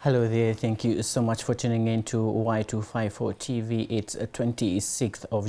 Hello there, thank you so much for tuning in to Y254 TV. It's 26th of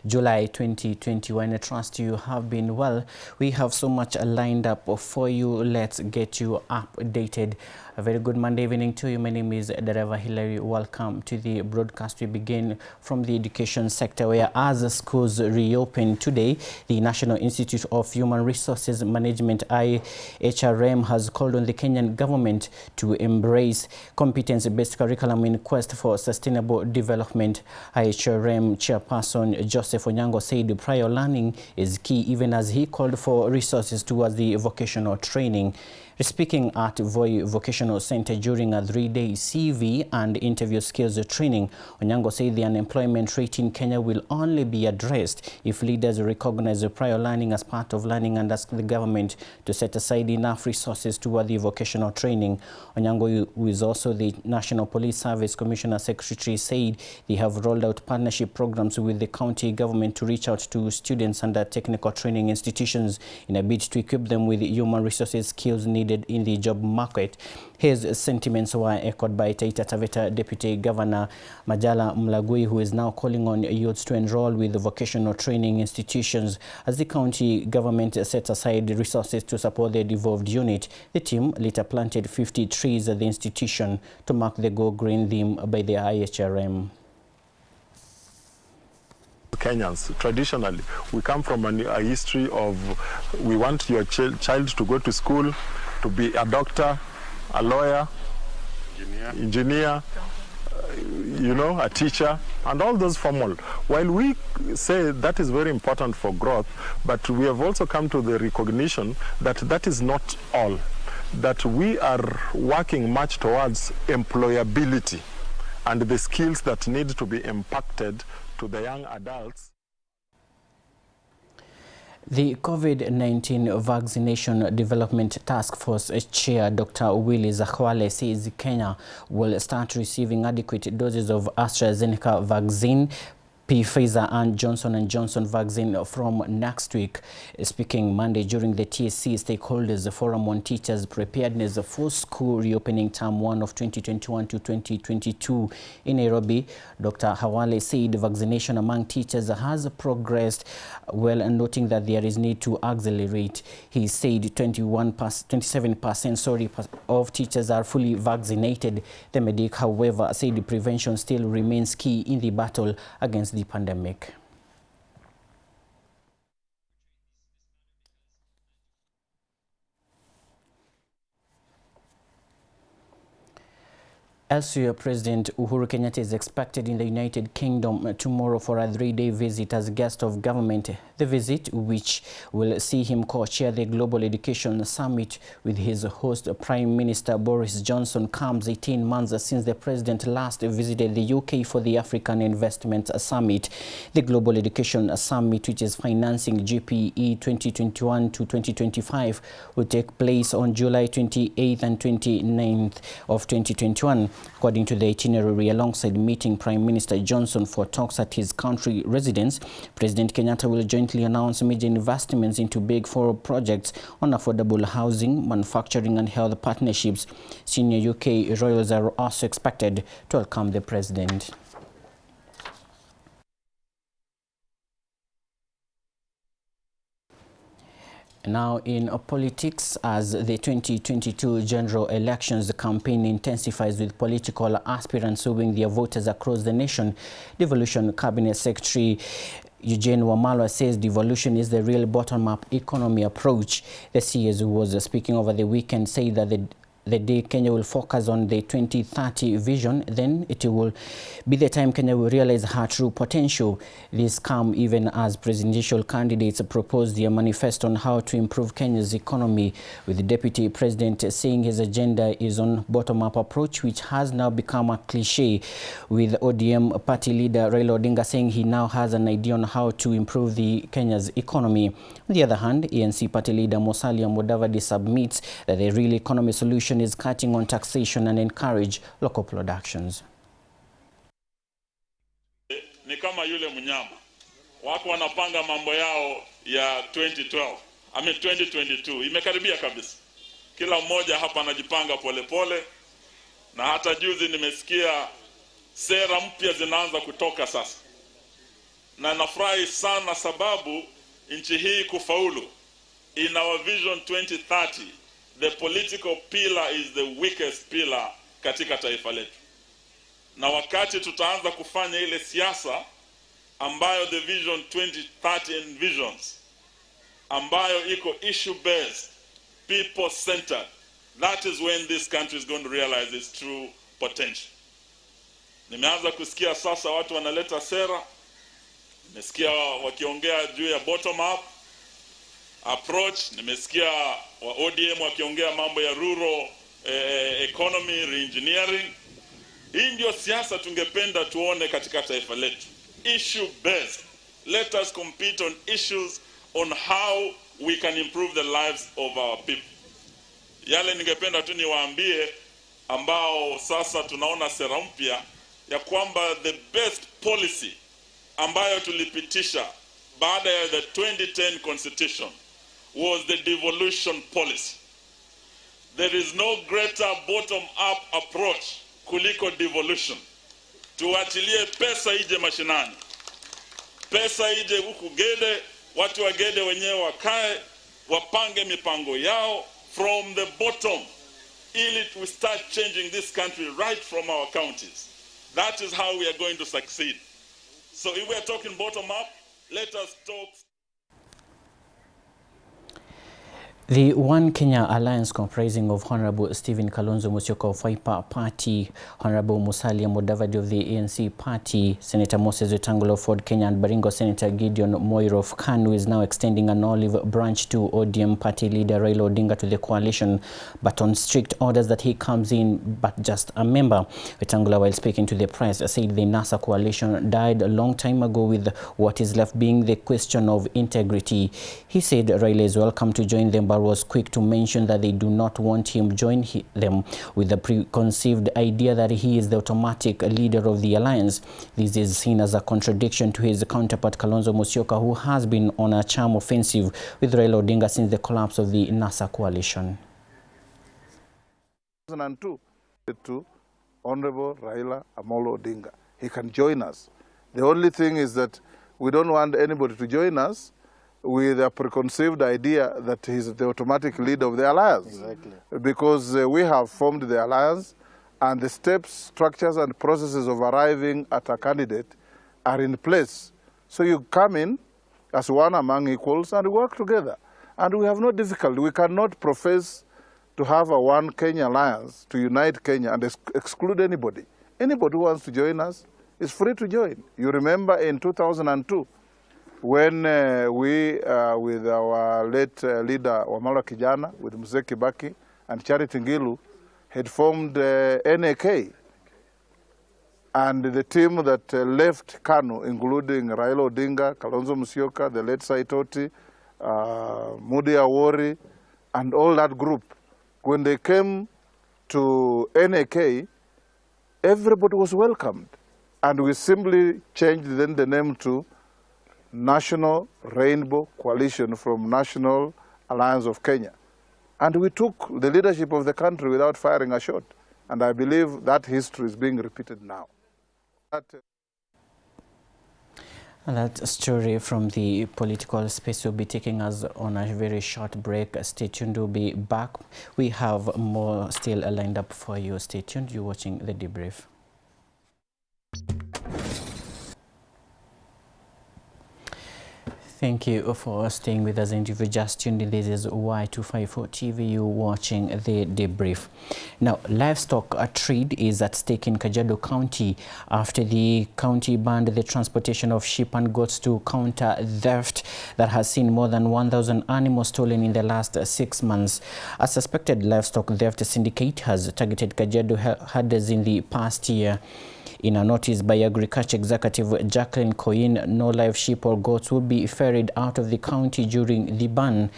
July 2021. I trust you have been well. We have so much lined up for you. Let's get you updated. A very good Monday evening to you. My name is Dereva Hilary. Welcome to the broadcast. We begin from the education sector, where as schools reopen today, the National Institute of Human Resources Management, IHRM, has called on the Kenyan government to embrace competence-based curriculum in quest for sustainable development. IHRM chairperson Joseph Onyango said prior learning is key, even as he called for resources towards the vocational training. Speaking at Voi Vocational Center during a 3-day CV and interview skills training, Onyango said the unemployment rate in Kenya will only be addressed if leaders recognize prior learning as part of learning and ask the government to set aside enough resources toward the vocational training. Onyango, who is also the National Police Service Commissioner Secretary, said they have rolled out partnership programs with the county government to reach out to students under technical training institutions in a bid to equip them with human resources skills needed in the job market. His sentiments were echoed by Taita Taveta Deputy Governor Majala Mlagui, who is now calling on youths to enroll with the vocational training institutions as the county government sets aside resources to support the devolved unit. The team later planted 50 trees at the institution to mark the Go Green theme by the IHRM. Kenyans, traditionally, we come from a history of we want your child to go to school, to be a doctor, a lawyer, engineer, a teacher, and all those formal. While we say that is very important for growth, but we have also come to the recognition that that is not all, that we are working much towards employability and the skills that need to be impacted to the young adults. The COVID-19 Vaccination Development Task Force Chair Dr. Willy Zakhwale says Kenya will start receiving adequate doses of AstraZeneca vaccine, Pfizer and Johnson & Johnson vaccine from next week. Speaking Monday during the TSC Stakeholders Forum on Teachers' Preparedness for School Reopening Term 1 of 2021 to 2022 in Nairobi, Dr. Hawale said vaccination among teachers has progressed well, and noting that there is need to accelerate. He said 27% of teachers are fully vaccinated. The medic, however, said prevention still remains key in the battle against the pandemic. Elsewhere, President Uhuru Kenyatta is expected in the United Kingdom tomorrow for a 3-day visit as guest of government. The visit, which will see him co-chair the Global Education Summit with his host Prime Minister Boris Johnson, comes 18 months since the president last visited the UK for the African Investment Summit. The Global Education Summit, which is financing GPE 2021 to 2025, will take place on July 28th and 29th of 2021. According to the itinerary, alongside meeting Prime Minister Johnson for talks at his country residence, President Kenyatta will jointly announce major investments into Big Four projects on affordable housing, manufacturing and health partnerships. Senior UK royals are also expected to welcome the president. Now in politics, as the 2022 general elections campaign intensifies with political aspirants suing their voters across the nation, Devolution Cabinet Secretary Eugene Wamalwa says devolution is the real bottom-up economy approach. The CS, who was speaking over the weekend, said that the day Kenya will focus on the 2030 vision, then it will be the time Kenya will realize her true potential. This comes even as presidential candidates propose their manifesto on how to improve Kenya's economy, with the deputy president saying his agenda is on bottom-up approach, which has now become a cliche, with ODM party leader Raila Odinga saying he now has an idea on how to improve the Kenya's economy. On the other hand, ANC party leader Musalia Mudavadi submits that the real economy solution is cutting on taxation and encourage local productions. Ni kama yule mnyama wako wanapanga mambo yao ya 2022 imekaribia kabisa. Kila mmoja hapa anajipanga polepole na hata juzi nimesikia sera mpya zinaanza kutoka sasa, na nafurahi sana sababu nchi hii kufaulu. In our vision 2030, the political pillar is the weakest pillar katika taifa letu, na wakati tutaanza kufanya ile siasa ambayo the vision 2030 envisions, ambayo iko issue based, people centered, that is when this country is going to realize its true potential. Nimeanza kusikia sasa watu wanaleta sera, nimesikia wakiongea juu ya bottom up approach, nimesikia wa ODM wakiongea mambo ya rural economy reengineering. Hii ndio siasa tungependa tuone katika taifa letu, issue based. Let us compete on issues on how we can improve the lives of our people. Yale ningependa tu niwaambie ambao sasa tunaona sera mpya ya kwamba the best policy ambayo tulipitisha baada ya the 2010 constitution was the devolution policy. There is no greater bottom-up approach kuliko devolution. Tuachilie pesa ije mashinani, pesa ije huku Gede, watu wa Gede wenyewe wakae wapange mipango yao from the bottom, ili we start changing this country right from our counties. That is how we are going to succeed. So if we are talking bottom up, let us talk. The One Kenya Alliance, comprising of Honorable Stephen Kalonzo Musyoka of Wiper Party, Honorable Musalia Mudavadi of the ANC Party, Senator Moses Wetangula of Ford Kenya, and Baringo Senator Gideon Moiro of KANU, is now extending an olive branch to ODM party leader Raila Odinga to the coalition, but on strict orders that he comes in but just a member. Wetangula, while speaking to the press, said the NASA coalition died a long time ago, with what is left being the question of integrity. He said Raila is welcome to join them, but was quick to mention that they do not want him join them with the preconceived idea that he is the automatic leader of the alliance. This is seen as a contradiction to his counterpart Kalonzo Musyoka, who has been on a charm offensive with Raila Odinga since the collapse of the NASA coalition. 2002 to Honorable Raila Amolo Odinga. He can join us. The only thing is that we don't want anybody to join us with a preconceived idea that he's the automatic leader of the alliance. Exactly. Because we have formed the alliance, and the steps, structures, and processes of arriving at a candidate are in place. So you come in as one among equals and work together. And we have no difficulty. We cannot profess to have a One Kenya alliance to unite Kenya and exclude anybody. Anybody who wants to join us is free to join. You remember in 2002, when we, with our late leader Wamala Kijana, with Mzee Kibaki and Charity Ngilu, had formed NAK. And the team that left KANU, including Raila Odinga, Kalonzo Musyoka, the late Saitoti, Mudi Awori, and all that group, when they came to NAK, everybody was welcomed. And we simply changed then the name to National Rainbow Coalition from National Alliance of Kenya. And we took the leadership of the country without firing a shot. And I believe that history is being repeated now. That story from the political space will be taking us on a very short break. Stay tuned, we'll be back. We have more still lined up for you. Stay tuned, you're watching The Debrief. Thank you for staying with us, and if you just tuned in, this is Y254 TV, you're watching The Debrief. Now, livestock trade is at stake in Kajiado County after the county banned the transportation of sheep and goats to counter theft that has seen more than 1,000 animals stolen in the last 6 months. A suspected livestock theft syndicate has targeted Kajiado herders in the past year. In a notice by Agriculture Executive Jacqueline Coyne, no live sheep or goats will be ferried out of the county during the ban.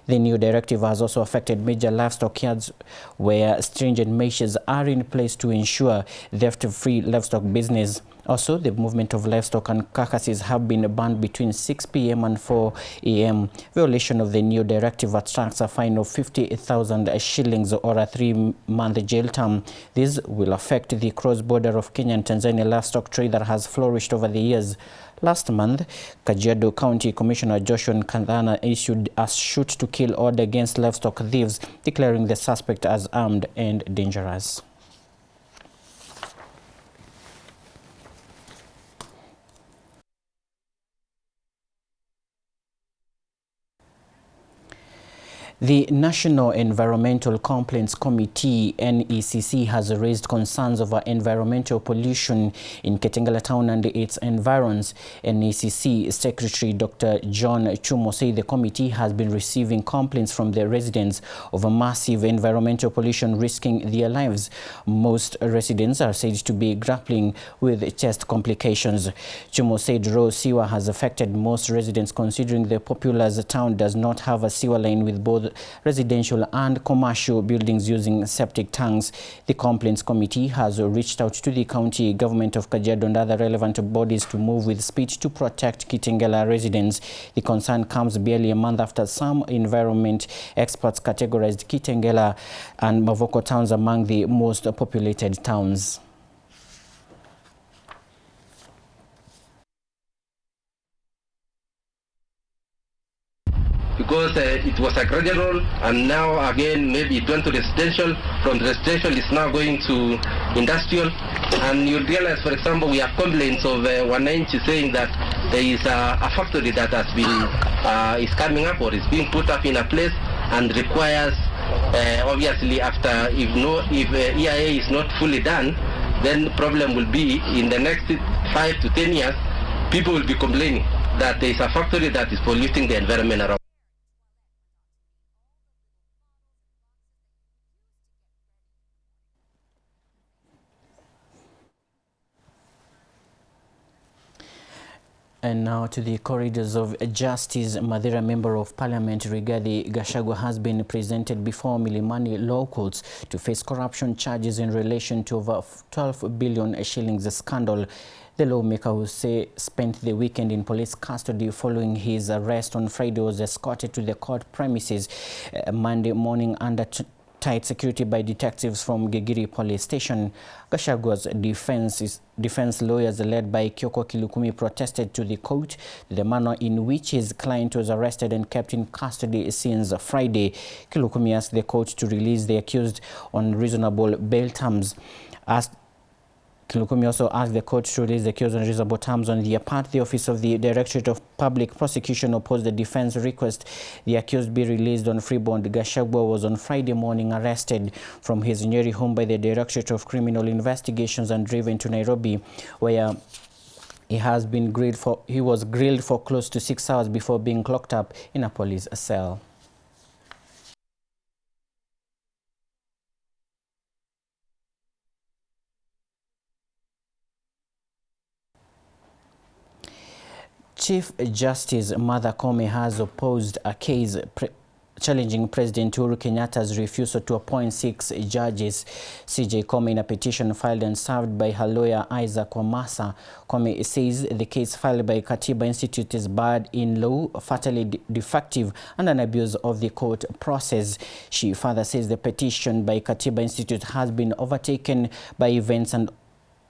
The new directive has also affected major livestock yards, where stringent measures are in place to ensure theft-free livestock business. Also, the movement of livestock and carcasses have been banned between 6 p.m. and 4 a.m. Violation of the new directive attracts a fine of 50,000 shillings or a 3-month jail term. This will affect the cross-border of Kenya and Tanzania livestock trade that has flourished over the years. Last month, Kajiado County Commissioner Joshua Kandhana issued a shoot-to-kill order against livestock thieves, declaring the suspect as armed and dangerous. The National Environmental Complaints Committee, NECC, has raised concerns over environmental pollution in KITENGELA town and its environs. NECC Secretary Dr. John Chumo said the committee has been receiving complaints from the residents of a massive environmental pollution risking their lives. Most residents are said to be grappling with chest complications. Chumo said raw sewer has affected most residents, considering the populous town does not have a sewer line, with both residential and commercial buildings using septic tanks. The Complaints Committee has reached out to the county government of Kajiado and other relevant bodies to move with speed to protect KITENGELA residents. The concern comes barely a month after some environment experts categorized KITENGELA and Mavoko towns among the most populated towns. Because it was a gradual, and now again maybe it went to residential. From residential it's now going to industrial, and you realize, for example, we have complaints of Wananchi saying that there is a factory that has been is coming up or is being put up in a place and requires obviously after if EIA is not fully done, then the problem will be in the next 5 to 10 years people will be complaining that there is a factory that is polluting the environment around. And now to the corridors of justice. Mathira Member of Parliament Rigathi Gachagua has been presented before Milimani law courts to face corruption charges in relation to over 12 billion shillings scandal. The lawmaker, who spent the weekend in police custody following his arrest on Friday, was escorted to the court premises Monday morning under tight security by detectives from Gigiri Police Station. Gashagua's defense lawyers, led by Kyoko Kilukumi, protested to the court the manner in which his client was arrested and kept in custody since Friday. Kilukumi asked the court to release the accused on reasonable bail terms. Kilukumi also asked the court to release the accused on reasonable terms. On their part, the Office of the Directorate of Public Prosecution opposed the defense request the accused be released on free bond. Gachagua was on Friday morning arrested from his Nyeri home by the Directorate of Criminal Investigations and driven to Nairobi, where he was grilled for close to 6 hours before being locked up in a police cell. Chief Justice Martha Koome has opposed a case challenging President Uhuru Kenyatta's refusal to appoint 6 judges. CJ Koome, in a petition filed and served by her lawyer Isaac Wamasa, Koome says the case filed by Katiba Institute is bad in law, fatally defective, and an abuse of the court process. She further says the petition by Katiba Institute has been overtaken by events and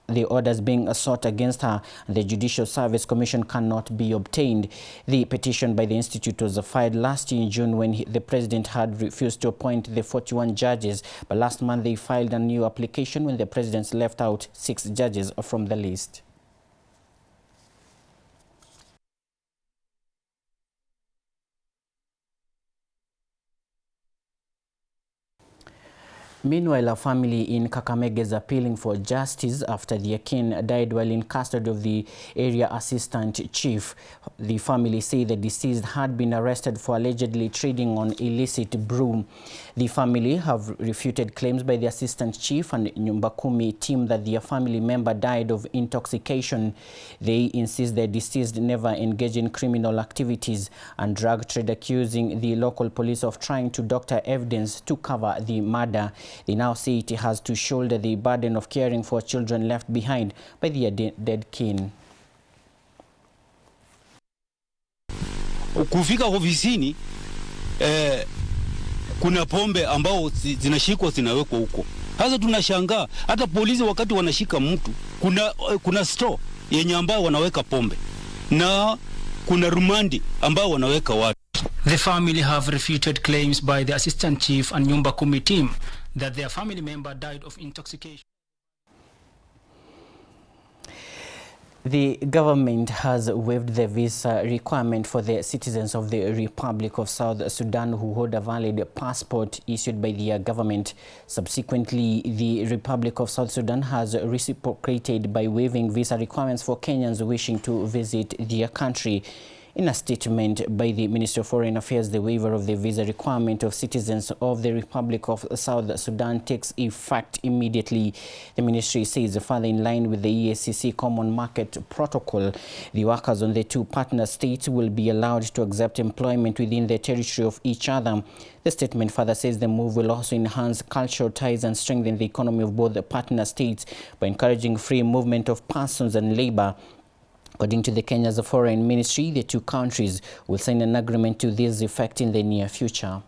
the orders being sought against her, and the Judicial Service Commission cannot be obtained. The petition by the Institute was filed last year in June when the President had refused to appoint the 41 judges, but last month they filed a new application when the President left out 6 judges from the list. Meanwhile, a family in Kakamega is appealing for justice after their kin died while in custody of the area assistant chief. The family say the deceased had been arrested for allegedly trading on illicit brew. The family have refuted claims by the assistant chief and Nyumbakumi team that their family member died of intoxication. They insist the deceased never engaged in criminal activities and drug trade, accusing the local police of trying to doctor evidence to cover the murder. They now say it has to shoulder the burden of caring for children left behind by their dead kin. Kufika ofisini kuna pombe ambao zinashikwa zinawekwa huko. Sasa tunashangaa hata polisi wakati wanashika mtu kuna store yenye ambao wanaweka pombe na kuna rumandi ambao wanaweka watu. The family have refuted claims by the assistant chief and Nyumba Kumi team that their family member died of intoxication. The government has waived the visa requirement for the citizens of the Republic of South Sudan who hold a valid passport issued by their government. Subsequently, the Republic of South Sudan has reciprocated by waiving visa requirements for Kenyans wishing to visit their country. In a statement by the Ministry of Foreign Affairs, the waiver of the visa requirement of citizens of the Republic of South Sudan takes effect immediately. The ministry says further in line with the EACC Common Market Protocol, the workers on the two partner states will be allowed to accept employment within the territory of each other. The statement further says the move will also enhance cultural ties and strengthen the economy of both the partner states by encouraging free movement of persons and labor. According to the Kenya's Foreign Ministry, the two countries will sign an agreement to this effect in the near future.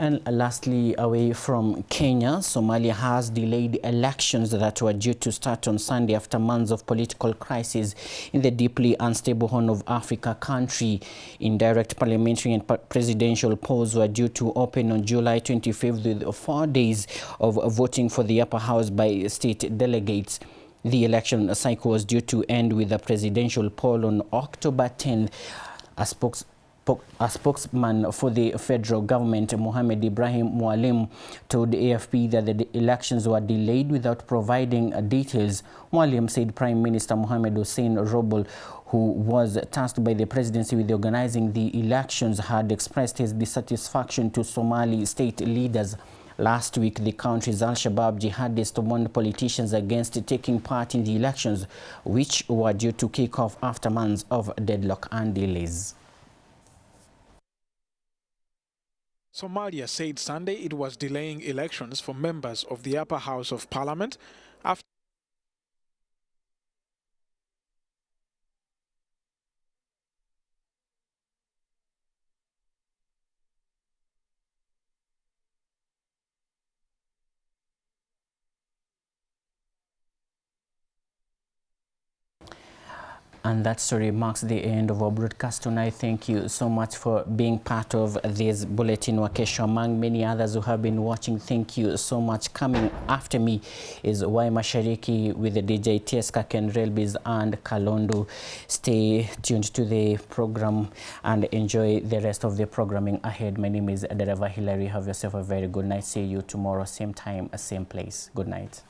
And lastly, away from Kenya, Somalia has delayed elections that were due to start on Sunday after months of political crisis in the deeply unstable Horn of Africa country. Indirect parliamentary and presidential polls were due to open on July 25th with 4 days of voting for the upper house by state delegates. The election cycle was due to end with a presidential poll on October 10th. A spokesman for the federal government, Mohamed Ibrahim Mwalim, told AFP that the elections were delayed without providing details. Mwalim said Prime Minister Mohamed Hussein Roble, who was tasked by the presidency with organizing the elections, had expressed his dissatisfaction to Somali state leaders. Last week, the country's Al-Shabaab jihadists warned politicians against taking part in the elections, which were due to kick off after months of deadlock and delays. Somalia said Sunday it was delaying elections for members of the upper house of parliament after And that story marks the end of our broadcast tonight. Thank you so much for being part of this bulletin. Wakesho, among many others who have been watching, thank you so much. Coming after me is Y Mashariki with the DJ Tieska, Ken Relbis and Kalondo. Stay tuned to the program and enjoy the rest of the programming ahead. My name is Adarava Hilary. Have yourself a very good night. See you tomorrow, same time, same place. Good night.